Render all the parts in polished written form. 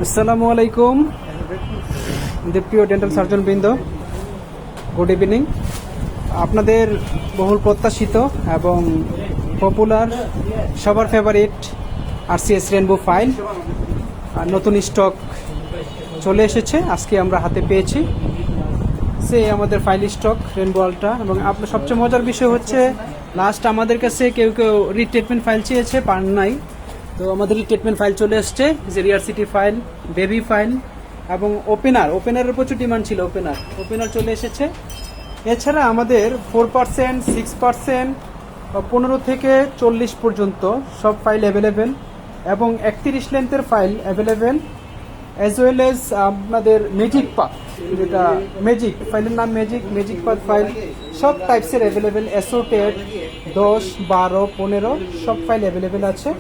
আসসালামু আলাইকুম প্রিয় ডেন্টাল সার্জন বৃন্দ, গুড ইভিনিং। আপনাদের বহুল প্রত্যাশিত এবং পপুলার সবার ফেভারিট আরসিএস রেনবো ফাইল নতুন স্টক চলে এসেছে। আজকে আমরা হাতে পেয়েছি সে আমাদের ফাইল স্টক রেনবো আলট্রা। এবং আপনার সবচেয়ে মজার বিষয় হচ্ছে লাস্ট আমাদের কাছে কেউ রিট্রিটমেন্ট ফাইল চেয়েছে, পান নাই। তো আমাদের রিট্রিটমেন্ট ফাইল চলে আসছে, যে রিয়ার সিটি ফাইল, বেবি ফাইল এবং ওপেনারের প্রচুর ডিমান্ড ছিল। ওপেনার চলে এসেছে। এছাড়া আমাদের 4%, 6%, 15 থেকে 40 পর্যন্ত সব ফাইল অ্যাভেলেবেল এবং 31 লেন্থের file available, as well as আপনাদের ম্যাজিক পাথ, যেটা ম্যাজিক ফাইলের নাম ম্যাজিক পাথ ফাইল সব টাইপসের অ্যাভেলেবেল, অ্যাসোটেড 10, 12, 15 সব ফাইল অ্যাভেলেবেল আছে।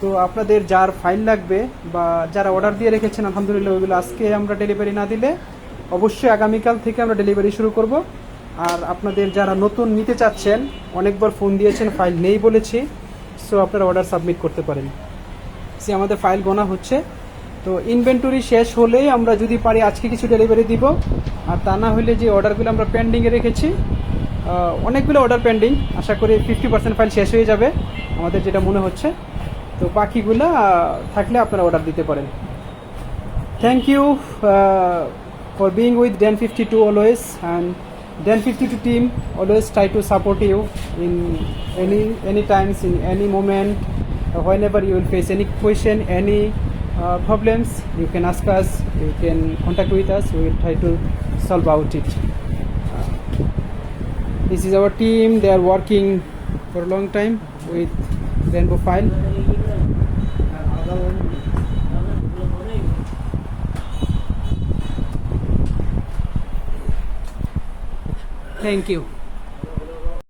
তো আপনাদের যার ফাইল লাগবে বা যারা অর্ডার দিয়ে রেখেছেন, আলহামদুলিল্লাহ ওইগুলো আজকে আমরা ডেলিভারি না দিলে অবশ্যই আগামীকাল থেকে আমরা ডেলিভারি শুরু করব। আর আপনাদের যারা নতুন নিতে চাচ্ছেন, অনেকবার ফোন দিয়েছেন, ফাইল নেই বলেছি, সো আপনারা অর্ডার সাবমিট করতে পারেন। সে আমাদের ফাইল গোনা হচ্ছে। তো ইনভেন্টরি শেষ হলেই আমরা যদি পারি আজকে কিছু ডেলিভারি দিব, আর তা না হলে যে অর্ডারগুলো আমরা পেন্ডিংয়ে রেখেছি, অনেকগুলো অর্ডার পেন্ডিং, আশা করি 50% ফাইল শেষ হয়ে যাবে আমাদের যেটা মনে হচ্ছে। তো বাকিগুলো থাকলে আপনারা অর্ডার দিতে পারেন। Thank you for being with Den 52 always, and Den 52 team always try to support you in any times, in any moment, whenever you will face any question, any problems, you can ask us, you can contact with us, we will try to solve out it. This is our team, they are working for a long time with Rainbow File. Thank you.